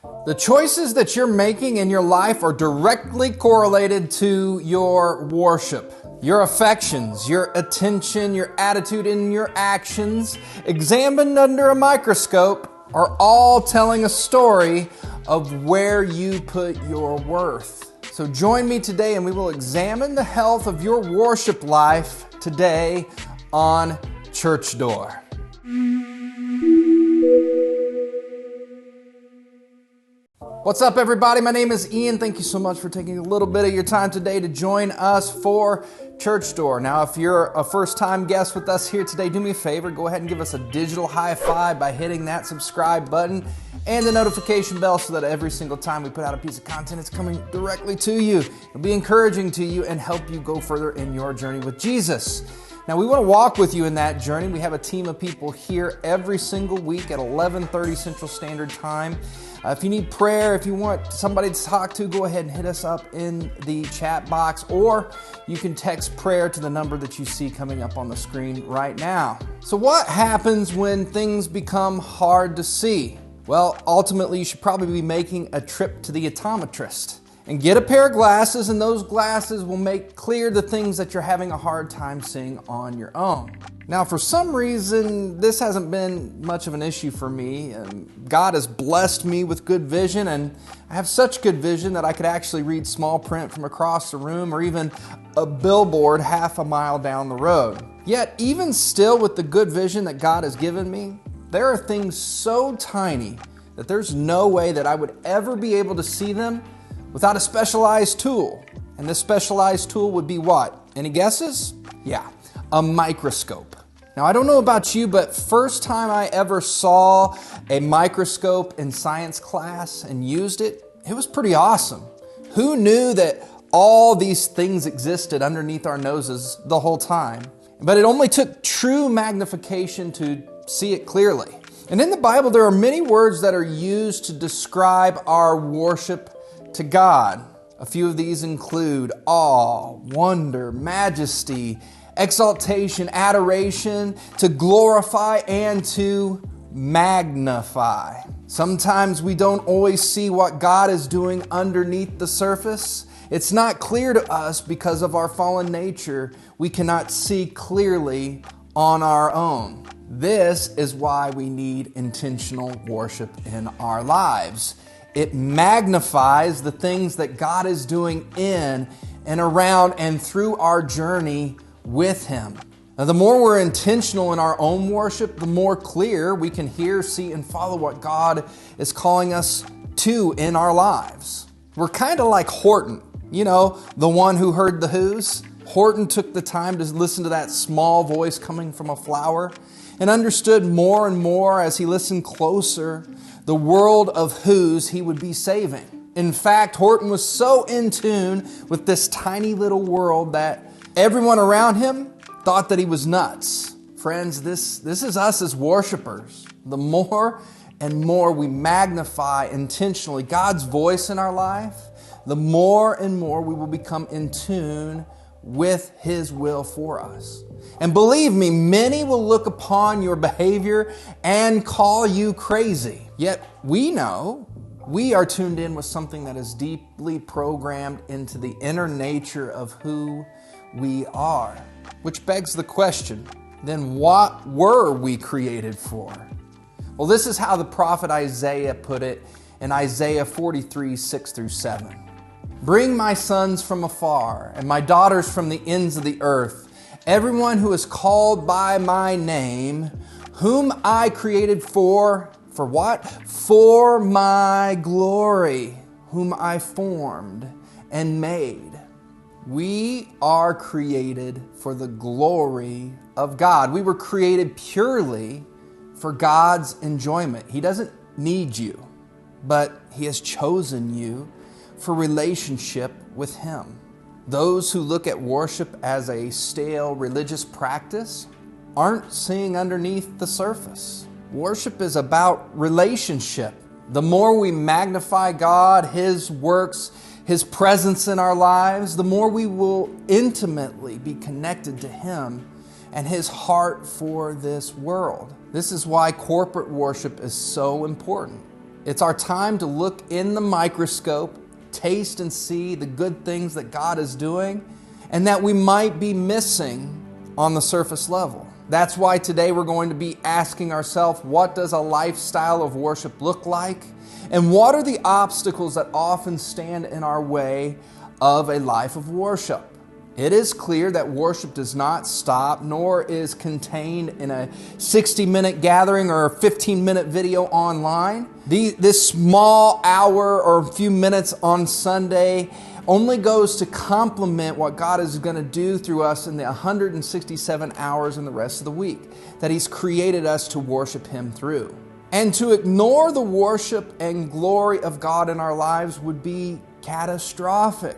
The choices that you're making in your life are directly correlated to your worship. Your affections, your attention, your attitude, and your actions, examined under a microscope, are all telling a story of where you put your worth. So join me today and we will examine the health of your worship life today on Church Door. What's up, everybody? My name is Ian. Thank you so much for taking a little bit of your time today to join us for Church Door. Now, if you're a first-time guest with us here today, do me a favor. Go ahead and give us a digital high five by hitting that subscribe button and the notification bell so that every single time we put out a piece of content, it's coming directly to you. It'll be encouraging to you and help you go further in your journey with Jesus. Now, we want to walk with you in that journey. We have a team of people here every single week at 11:30 Central Standard Time. If you need prayer, if you want somebody to talk to, go ahead and hit us up in the chat box, or you can text prayer to the number that you see coming up on the screen right now. So what happens when things become hard to see? Well, ultimately, you should probably be making a trip to the optometrist and get a pair of glasses, and those glasses will make clear the things that you're having a hard time seeing on your own. Now, for some reason, this hasn't been much of an issue for me. God has blessed me with good vision, and I have such good vision that I could actually read small print from across the room or even a billboard half a mile down the road. Yet, even still with the good vision that God has given me, there are things so tiny that there's no way that I would ever be able to see them without a specialized tool. And this specialized tool would be what? Any guesses? Yeah, a microscope. Now, I don't know about you, but first time I ever saw a microscope in science class and used it, it was pretty awesome. Who knew that all these things existed underneath our noses the whole time? But it only took true magnification to see it clearly. And in the Bible, there are many words that are used to describe our worship to God. A few of these include awe, wonder, majesty, exaltation, adoration, to glorify and to magnify. Sometimes we don't always see what God is doing underneath the surface. It's not clear to us because of our fallen nature. We cannot see clearly on our own. This is why we need intentional worship in our lives. It magnifies the things that God is doing in and around and through our journey with Him. Now, the more we're intentional in our own worship, the more clear we can hear, see, and follow what God is calling us to in our lives. We're kind of like Horton, the one who heard the Who's. Horton took the time to listen to that small voice coming from a flower and understood more and more as he listened closer the world of Who's he would be saving. In fact, Horton was so in tune with this tiny little world that everyone around him thought that he was nuts. Friends, this is us as worshipers. The more and more we magnify intentionally God's voice in our life, the more and more we will become in tune with His will for us. And believe me, many will look upon your behavior and call you crazy. Yet we know we are tuned in with something that is deeply programmed into the inner nature of who we are. Which begs the question, then what were we created for? Well, this is how the prophet Isaiah put it in Isaiah 43, 6 through 7. Bring my sons from afar and my daughters from the ends of the earth, everyone who is called by my name, whom I created for what? For my glory, whom I formed and made. We are created for the glory of God. We were created purely for God's enjoyment. He doesn't need you, but He has chosen you for relationship with Him. Those who look at worship as a stale religious practice aren't seeing underneath the surface. Worship is about relationship. The more we magnify God, His works, His presence in our lives, the more we will intimately be connected to Him and His heart for this world. This is why corporate worship is so important. It's our time to look in the microscope, taste and see the good things that God is doing and that we might be missing on the surface level. That's why today we're going to be asking ourselves, what does a lifestyle of worship look like? And what are the obstacles that often stand in our way of a life of worship? It is clear that worship does not stop, nor is contained in a 60-minute gathering or a 15-minute video online. This small hour or a few minutes on Sunday only goes to complement what God is going to do through us in the 167 hours in the rest of the week that He's created us to worship Him through. And to ignore the worship and glory of God in our lives would be catastrophic.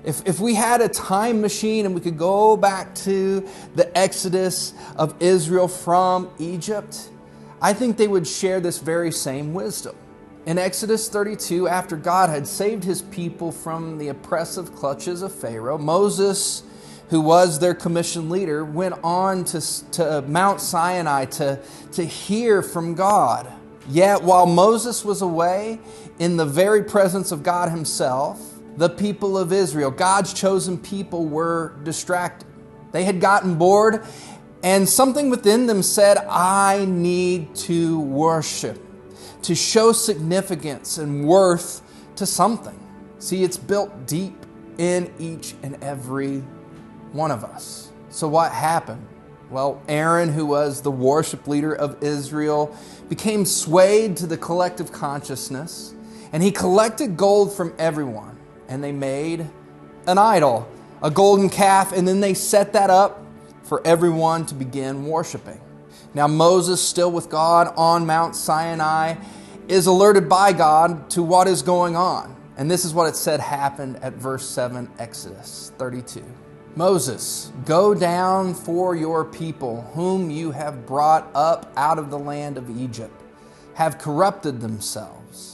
If we had a time machine and we could go back to the exodus of Israel from Egypt, I think they would share this very same wisdom. In Exodus 32, after God had saved His people from the oppressive clutches of Pharaoh, Moses, who was their commissioned leader, went on to Mount Sinai to hear from God. Yet while Moses was away in the very presence of God Himself, the people of Israel, God's chosen people, were distracted. They had gotten bored, and something within them said, I need to worship, to show significance and worth to something. See, it's built deep in each and every one of us. So what happened? Well, Aaron, who was the worship leader of Israel, became swayed to the collective consciousness, and he collected gold from everyone. And they made an idol, a golden calf, and then they set that up for everyone to begin worshiping. Now Moses, still with God on Mount Sinai, is alerted by God to what is going on. And this is what it said happened at verse 7, Exodus 32. Moses, go down, for your people, whom you have brought up out of the land of Egypt, have corrupted themselves.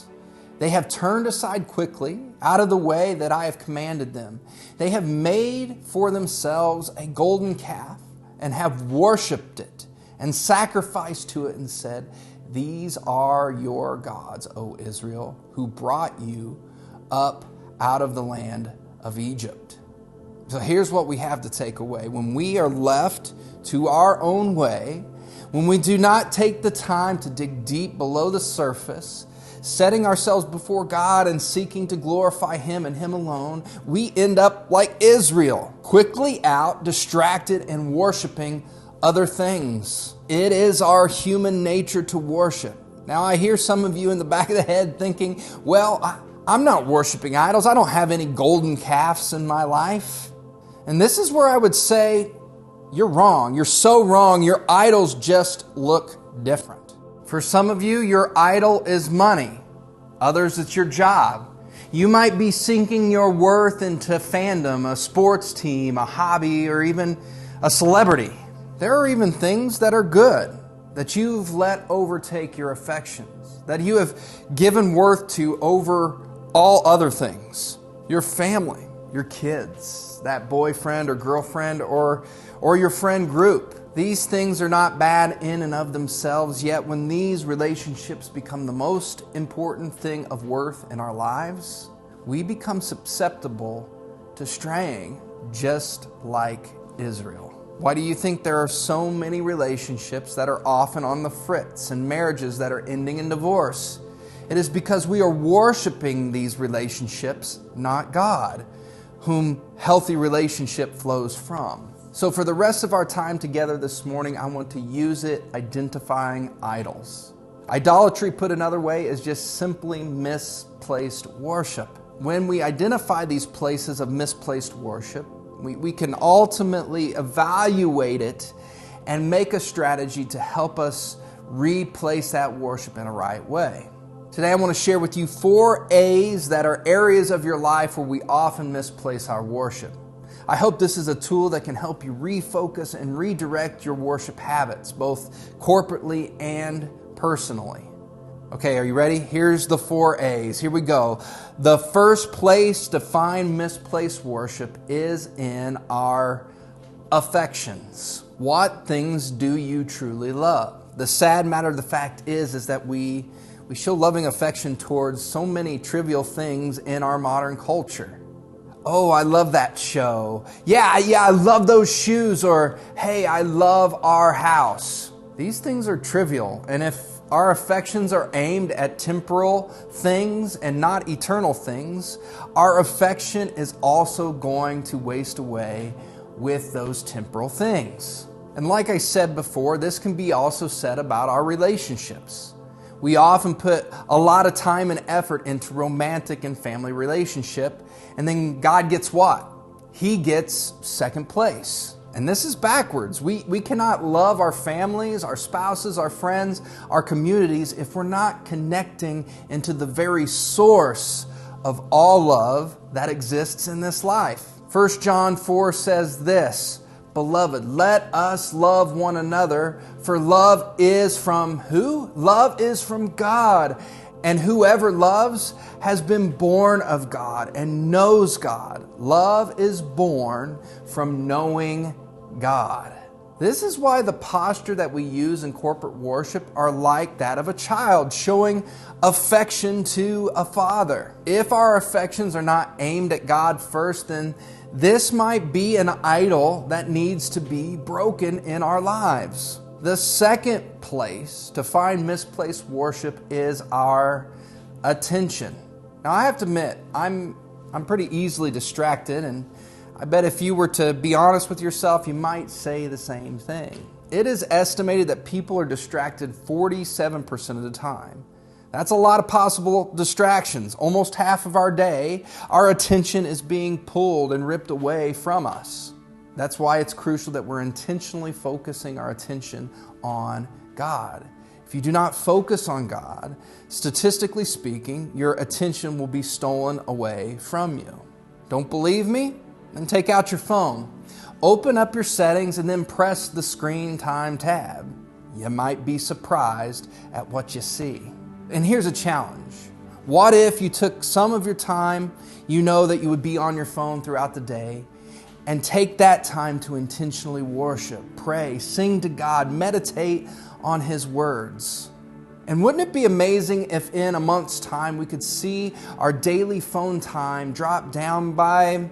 They have turned aside quickly out of the way that I have commanded them. They have made for themselves a golden calf and have worshipped it and sacrificed to it and said, these are your gods, O Israel, who brought you up out of the land of Egypt. So here's what we have to take away. When we are left to our own way, when we do not take the time to dig deep below the surface, setting ourselves before God and seeking to glorify Him and Him alone, we end up like Israel, quickly out, distracted, and worshiping other things. It is our human nature to worship. Now, I hear some of you in the back of the head thinking, well, I'm not worshiping idols. I don't have any golden calves in my life. And this is where I would say, you're wrong. You're so wrong. Your idols just look different. For some of you, your idol is money. Others, it's your job. You might be sinking your worth into fandom, a sports team, a hobby, or even a celebrity. There are even things that are good that you've let overtake your affections, that you have given worth to over all other things. Your family, your kids, that boyfriend or girlfriend, or your friend group. These things are not bad in and of themselves, yet when these relationships become the most important thing of worth in our lives, we become susceptible to straying just like Israel. Why do you think there are so many relationships that are often on the fritz and marriages that are ending in divorce? It is because we are worshiping these relationships, not God, whom healthy relationship flows from. So for the rest of our time together this morning, I want to use it identifying idols. Idolatry, put another way, is just simply misplaced worship. When we identify these places of misplaced worship, we can ultimately evaluate it and make a strategy to help us replace that worship in a right way. Today I want to share with you 4 A's that are areas of your life where we often misplace our worship. I hope this is a tool that can help you refocus and redirect your worship habits, both corporately and personally. Okay, are you ready? Here's the 4 A's. Here we go. The first place to find misplaced worship is in our affections. What things do you truly love? The sad matter of the fact is that we We show loving affection towards so many trivial things in our modern culture. Oh, I love that show. Yeah, I love those shoes. Or, hey, I love our house. These things are trivial. And if our affections are aimed at temporal things and not eternal things, our affection is also going to waste away with those temporal things. And like I said before, this can be also said about our relationships. We often put a lot of time and effort into romantic and family relationship, and then God gets what? He gets second place. And this is backwards. We cannot love our families, our spouses, our friends, our communities if we're not connecting into the very source of all love that exists in this life. 1 John 4 says this, "Beloved, let us love one another, for love is from who? Love is from God. And whoever loves has been born of God and knows God." Love is born from knowing God. This is why the posture that we use in corporate worship are like that of a child, showing affection to a father. If our affections are not aimed at God first, then this might be an idol that needs to be broken in our lives. The second place to find misplaced worship is our attention. Now, I have to admit, I'm pretty easily distracted, and I bet if you were to be honest with yourself, you might say the same thing. It is estimated that people are distracted 47% of the time. That's a lot of possible distractions. Almost half of our day, our attention is being pulled and ripped away from us. That's why it's crucial that we're intentionally focusing our attention on God. If you do not focus on God, statistically speaking, your attention will be stolen away from you. Don't believe me? Then take out your phone. Open up your settings and then press the screen time tab. You might be surprised at what you see. And here's a challenge. What if you took some of your time, you know that you would be on your phone throughout the day, and take that time to intentionally worship, pray, sing to God, meditate on His words? And wouldn't it be amazing if in a month's time we could see our daily phone time drop down by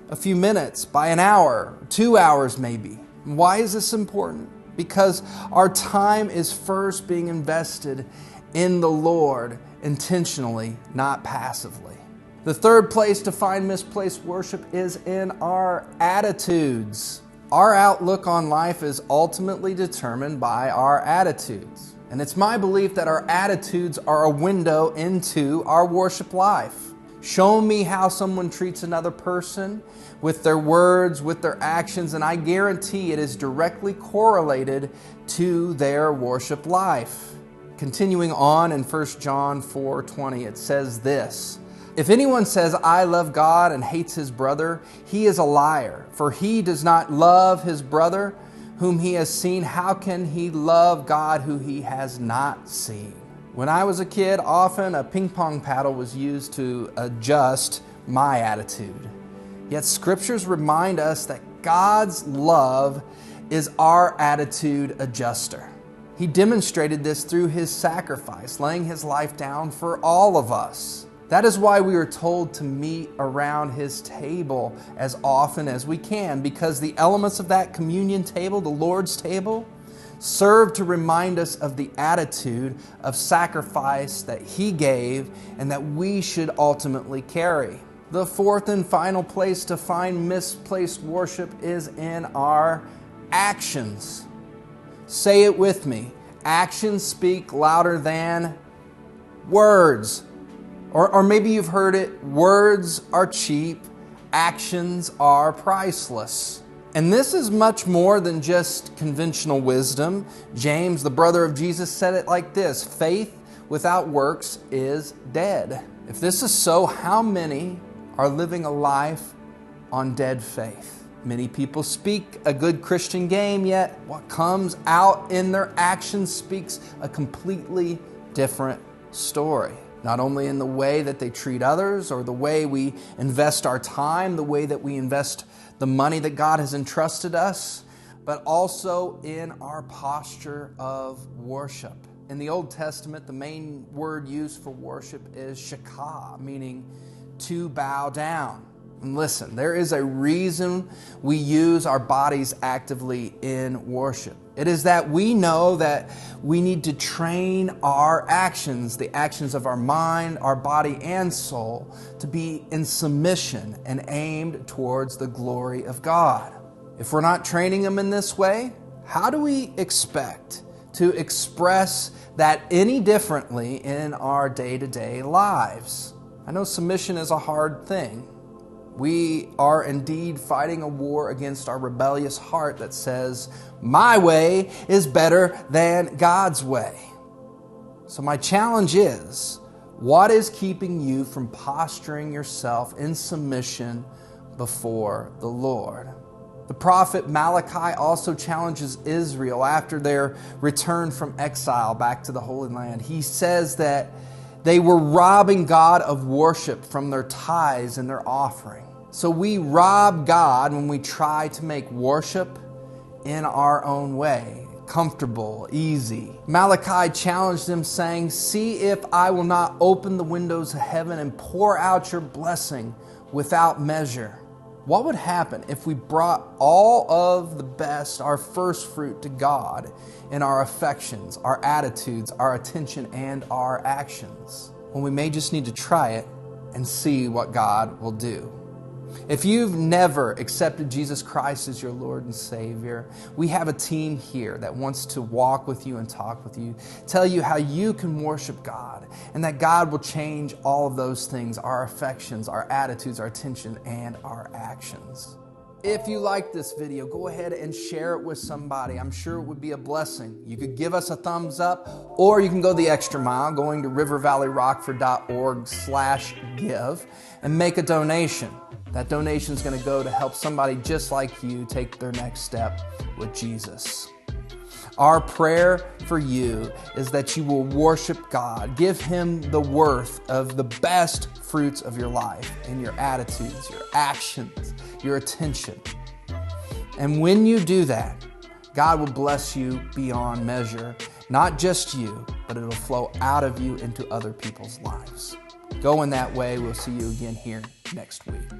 a few minutes, by an hour, 2 hours maybe? Why is this important? Because our time is first being invested in the Lord intentionally, not passively. The third place to find misplaced worship is in our attitudes. Our outlook on life is ultimately determined by our attitudes. And it's my belief that our attitudes are a window into our worship life. Show me how someone treats another person with their words, with their actions, and I guarantee it is directly correlated to their worship life. Continuing on in 1 John 4:20, it says this, "If anyone says, 'I love God,' and hates his brother, he is a liar. For he does not love his brother whom he has seen. How can he love God who he has not seen?" When I was a kid, often a ping pong paddle was used to adjust my attitude. Yet scriptures remind us that God's love is our attitude adjuster. He demonstrated this through His sacrifice, laying His life down for all of us. That is why we are told to meet around His table as often as we can, because the elements of that communion table, the Lord's table, serve to remind us of the attitude of sacrifice that He gave and that we should ultimately carry. The fourth and final place to find misplaced worship is in our actions. Say it with me. Actions speak louder than words. Or maybe you've heard it, words are cheap, actions are priceless. And this is much more than just conventional wisdom. James, the brother of Jesus, said it like this: faith without works is dead. If this is so, how many are living a life on dead faith? Many people speak a good Christian game, yet what comes out in their actions speaks a completely different story. Not only in the way that they treat others or the way we invest our time, the way that we invest the money that God has entrusted us, but also in our posture of worship. In the Old Testament, the main word used for worship is shakah, meaning to bow down. And listen, there is a reason we use our bodies actively in worship. It is that we know that we need to train our actions, the actions of our mind, our body, and soul, to be in submission and aimed towards the glory of God. If we're not training them in this way, how do we expect to express that any differently in our day-to-day lives? I know submission is a hard thing. We are indeed fighting a war against our rebellious heart that says, my way is better than God's way. So my challenge is, what is keeping you from posturing yourself in submission before the Lord? The prophet Malachi also challenges Israel after their return from exile back to the Holy Land. He says that they were robbing God of worship from their tithes and their offering. So we rob God when we try to make worship in our own way, comfortable, easy. Malachi challenged them, saying, "See if I will not open the windows of heaven and pour out your blessing without measure." What would happen if we brought all of the best, our first fruit, to God in our affections, our attitudes, our attention, and our actions? Well, we may just need to try it and see what God will do. If you've never accepted Jesus Christ as your Lord and Savior, we have a team here that wants to walk with you and talk with you, tell you how you can worship God, and that God will change all of those things, our affections, our attitudes, our attention, and our actions. If you like this video, go ahead and share it with somebody. I'm sure it would be a blessing. You could give us a thumbs up, or you can go the extra mile going to rivervalleyrockford.org/give and make a donation. That donation is going to go to help somebody just like you take their next step with Jesus. Our prayer for you is that you will worship God. Give Him the worth of the best fruits of your life in your attitudes, your actions, your attention. And when you do that, God will bless you beyond measure. Not just you, but it'll flow out of you into other people's lives. Go in that way. We'll see you again here next week.